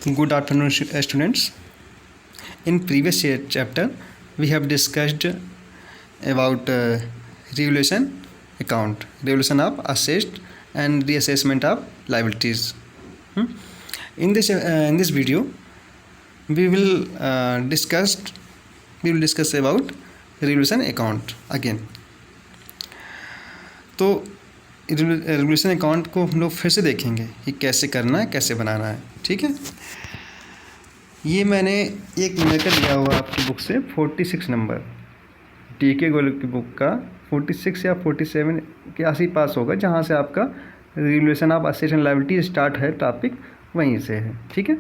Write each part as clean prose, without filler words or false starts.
Good afternoon, students. In previous chapter, we have discussed about revaluation of assets and reassessment of liabilities. In this video, we will discuss about revaluation account again. तो regulation account को हम लोग फिर से देखेंगे कि कैसे करना है, कैसे बनाना है. ठीक है, ये मैंने एक मैटर लिया हुआ आपकी बुक से 46 नंबर टीके गोयल की बुक का 46 या 47 के आस पास होगा, जहाँ से आपका regulation of assets and liability start है. टॉपिक वहीं से है. ठीक है,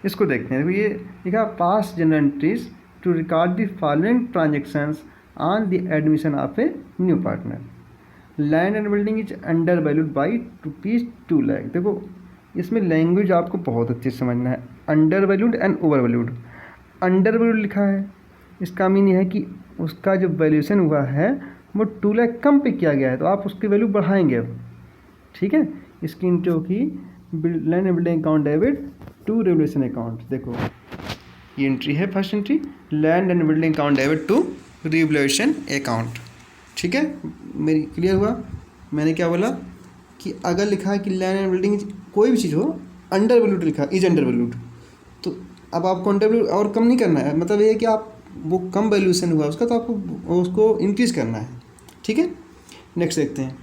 इसको देखते हैं. ये लिखा pass journal entries to record the following transactions on the admission of a new partner. Land and building is under valued by ₹2 lakh. देखो, इसमें लैंग्वेज आपको बहुत अच्छे से समझना है. Undervalued and overvalued. Undervalued लिखा है, इसका मीन ये है कि उसका जो वैल्यूएशन हुआ है वो 2 लाख कम पे किया गया है, तो आप उसकी वैल्यू बढ़ाएंगे अब. ठीक है, इसकी एंट्री होगी land and building account debit to revaluation account. देखो, ये एंट्री है, first entry land and building account debit to revaluation account. ठीक है, मेरी क्लियर हुआ. मैंने क्या बोला कि अगर लिखा है कि लैंड एंड बिल्डिंग कोई भी चीज़ हो अंडर वैल्यूड लिखा इज अंडर वैल्यूड, तो अब आपको अंडर वैल्यूड और कम नहीं करना है. मतलब ये है कि आप वो कम वैल्यूएशन हुआ उसका, तो आपको उसको इंक्रीज़ करना है. ठीक है, नेक्स्ट देखते हैं.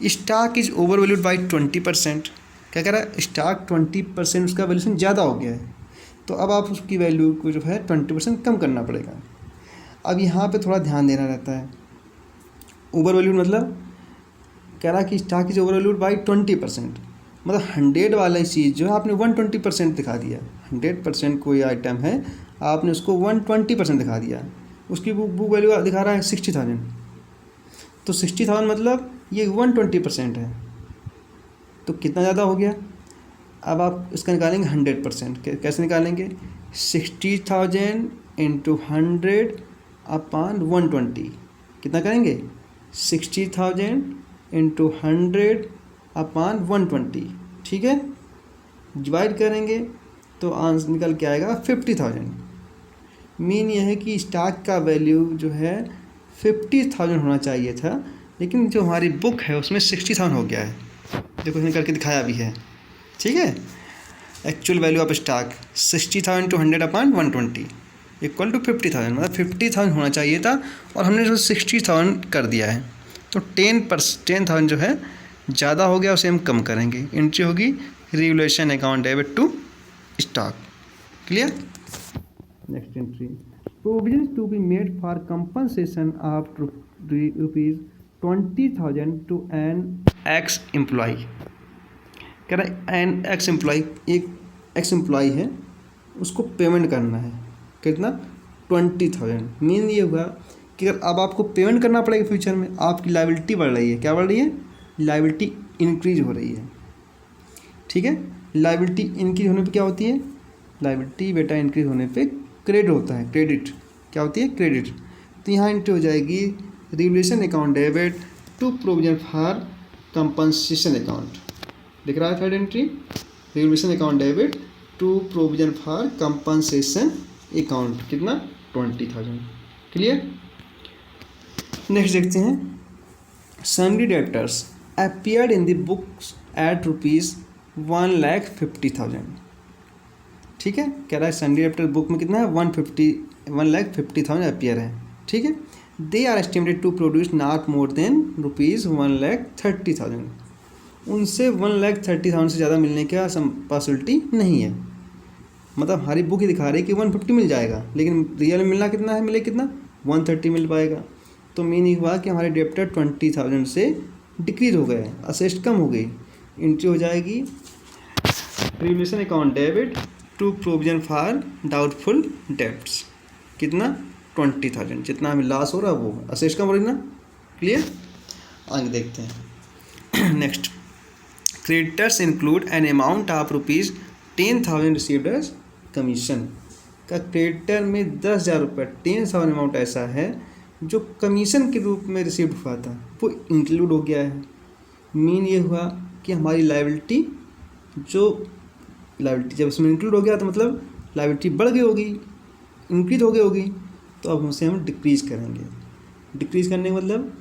Stock is over valued by 20%. क्या कह रहा है, स्टॉक 20% उसका वैल्यूएशन ज़्यादा हो गया है, तो अब आप उसकी वैल्यू को जो है 20% कम करना पड़ेगा. अब यहाँ पर थोड़ा ध्यान देना रहता है. ओवर वैल्यूड मतलब कह रहा है कि stock is over valued by 20%, मतलब 100 वाला चीज़ जो है आपने 120% दिखा दिया. 100% कोई आइटम है, आपने उसको 120% दिखा दिया. उसकी बुक वैल्यू दिखा रहा है 60,000, तो 60,000 मतलब ये 120% है, तो कितना ज़्यादा हो गया. अब आप इसका निकालेंगे 100%. कैसे निकालेंगे, 60,000 इंटू 100 अपॉन 120. कितना करेंगे, 60,000 इंटू 100 अपॉन 120. ठीक है, डिवाइड करेंगे तो आंसर निकल के आएगा 50,000. मीन यह है कि स्टॉक का वैल्यू जो है 50,000 होना चाहिए था, लेकिन जो हमारी बुक है उसमें 60,000 हो गया है. देखो, इसने करके दिखाया भी है. ठीक है, actual value of stock 60,000 into 100 upon 120 equal to 50,000, मतलब 50,000 होना चाहिए था और हमने जो 60,000 कर दिया है, तो 10,000 जो है ज़्यादा हो गया, उसे हम कम करेंगे. एंट्री होगी revaluation account debit to stock. Clear. Next entry provision to be made for compensation of ₹20,000 to an ex employee. कह रहा है एन एक्स एम्प्लॉय, एक एक्स एम्प्लॉय है, उसको पेमेंट करना है. कितना, 20,000. मीन ये हुआ कि अगर अब आपको पेमेंट करना पड़ेगा फ्यूचर में, आपकी लायबिलिटी बढ़ रही है. क्या बढ़ रही है, लायबिलिटी इंक्रीज हो रही है. ठीक है, लायबिलिटी इंक्रीज होने पे क्या होती है, लायबिलिटी बेटा इंक्रीज होने पे क्रेडिट होता है. क्रेडिट क्या होती है, क्रेडिट. तो यहाँ एंट्री हो जाएगी revaluation account debit to provision for compensation account. दिख रहा है third entry, revaluation account debit to provision for compensation account. कितना, 20,000. क्लियर. नेक्स्ट देखते हैं. Sundry debtors appeared in the books at ₹1,50,000. ठीक है, कह रहा है सन्डी डेब्टर बुक में कितना है, 1,50,000 अपियर है. ठीक है, they are estimated to produce not more than ₹1,30,000. उनसे 1,30,000 से ज़्यादा मिलने का पॉसिबिलिटी नहीं है. मतलब हमारी बुक ही दिखा रही है कि 150 मिल जाएगा, लेकिन रियल में मिलना कितना है, मिले कितना, 130 मिल पाएगा. तो मीन ये हुआ कि हमारे डेब्टर 20,000 से डिक्रीज हो गए, असेस्ट कम हो गई. एंट्री हो जाएगी revaluation account debit to provision for doubtful debts. कितना, 20,000. जितना हमें लॉस हो रहा है वो असेस्ट कम हो रही ना. क्लियर. आगे देखते हैं. Next, creditors include an amount of ₹10,000 received as commission. का क्रेडिटर में 10,000 रुपये, 10,000 अमाउंट ऐसा है जो कमीशन के रूप में रिसीव हुआ था, वो इंक्लूड हो गया है. मीन ये हुआ कि हमारी लायबिलिटी जो लायबिलिटी जब उसमें इंक्लूड हो गया तो मतलब लायबिलिटी बढ़ गई होगी, इंक्रीज हो गई होगी, तो अब उसे हम डिक्रीज करेंगे। डिक्रीज करने का मतलब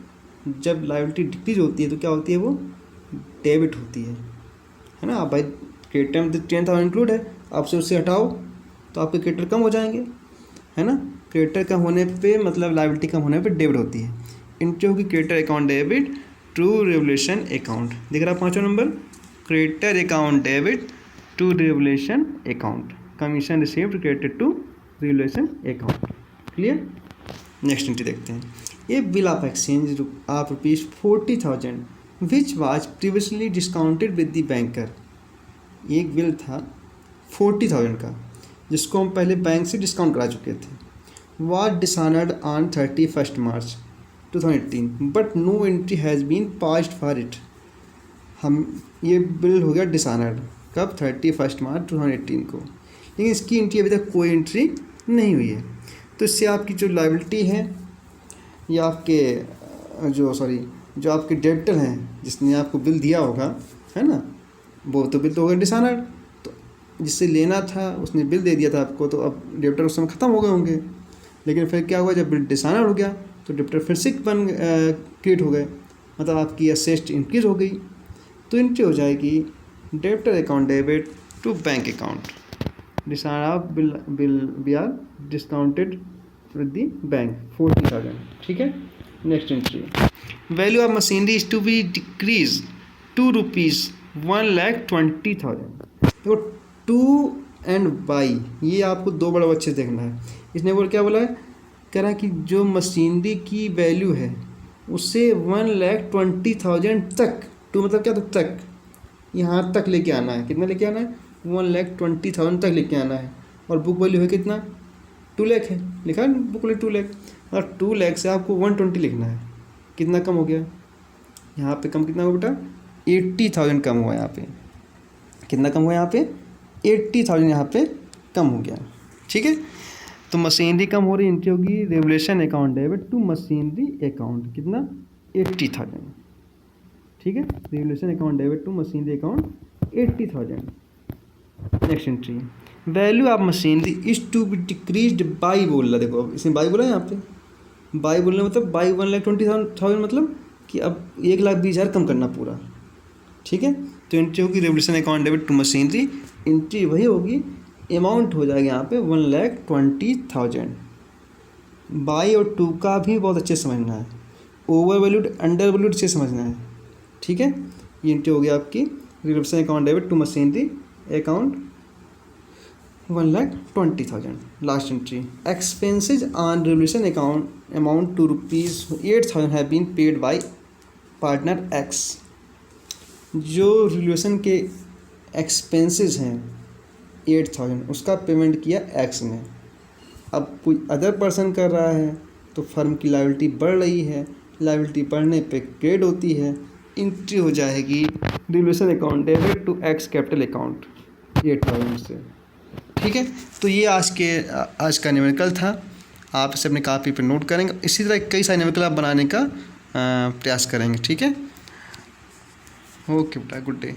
जब लायबिलिटी डिक्रीज होती है तो क्या होती है, वो डेबिट होती है ना। आप भाई क्रेडिटर में 10,000 इंक्लूड है, आपसे उससे हटाओ तो आपके क्रेडिटर कम हो जाएंगे, है ना। क्रेडिटर कम होने पे मतलब लायबिलिटी कम होने पे डेबिट होती है। एंट्री होगी creditor account debit to revaluation account. देख रहा 5वां number, creditor account debit to revaluation account, commission received credited to revaluation account. Clear. Next entry देखते हैं। A bill of exchange of ₹40,000 which was previously discounted with the banker. एक bill था 40,000 का जिसको हम पहले बैंक से डिस्काउंट करा चुके थे। Was dishonoured on 31 March 2018 but no entry has been passed for it. हम ये बिल हो गया डिसऑनर्ड कब, 31 मार्च 2018 को, लेकिन इसकी एंट्री अभी तक कोई एंट्री नहीं हुई है। तो इससे आपकी जो लायबिलिटी है या आपके जो आपके डेबिटर हैं जिसने आपको बिल दिया होगा, है ना, वो तो बिल तो होगा डिसऑनर्ड। तो जिससे लेना था उसने बिल दे दिया था आपको, तो अब डेबिटर उस समय ख़त्म हो गए होंगे। लेकिन फिर क्या हुआ, जब बिल डिसऑनर्ड हो गया तो डेबिटर फिर से क्रिएट हो गए, मतलब आपकी असेस्ट इंक्रीज हो गई। तो एंट्री हो जाएगी debtor account debit to bank account, dishonoured bill B R discounted with the bank 40,000। ठीक है। Next entry, value of machinery is to be decrease to ₹1,20,000। देखो टू एंड बाई, ये आपको दो बड़ा अच्छे से देखना है। इसने क्या बोला है, कह रहा है कि जो मशीनरी की वैल्यू है उससे 1,20,000 तक, टू मतलब क्या तक, यहाँ तक लेके आना है। कितना लेके आना है, 1,20,000 तक लेके आना है। और बुक वैल्यू है कितना, 2 लाख है, लिखा है बुक वैल्यू 2 लाख। और 2 लाख से आपको 120 लिखना है। कितना कम हो गया यहाँ पे, कम कितना हुआ बेटा, 80,000 कम हुआ यहाँ पे। कितना कम हुआ यहाँ पे, 80,000 यहाँ पे कम हो गया। ठीक है। तो मशीनरी कम हो रही, एंट्री होगी revaluation account debit to machinery account, कितना 80,000। ठीक है, revaluation account debit to machinery account 80,000। Next entry, value of machinery is to be decreased by, बोल रहा देखो, अब इसने बाई बोला है यहाँ पे। बाई बोलने मतलब बाई 1,20,000 मतलब कि अब 1,20,000 कम करना पूरा। ठीक है। तो एंट्री होगी revaluation account debit to machinery, entry वही होगी, अमाउंट हो जाएगा यहाँ पे 1,20,000। बाई और टू का भी बहुत अच्छे समझना है, ओवर वैल्यूड अंडर वैल्यूड से समझना है। ठीक है। ये एंट्री हो गया आपकी revaluation account debit to machinery account 1,20,000। Last entry, expenses on revaluation account amount to ₹8,000 have been paid by partner X. जो रेवोल्यूशन के एक्सपेंसेस हैं 8,000, उसका पेमेंट किया एक्स ने। अब कोई अदर पर्सन कर रहा है तो फर्म की लायबिलिटी बढ़ रही है, लायबिलिटी बढ़ने पे क्रेडिट होती है, एंट्री हो जाएगी revaluation account debit to X capital account 8,000 से। ठीक है। तो ये आज का न्यूमेरिकल था। आप इसे अपने कॉपी पर नोट करेंगे, इसी तरह कई सारे न्यूमेरिकल आप बनाने का प्रयास करेंगे। ठीक है। ओके बेटा, गुड डे।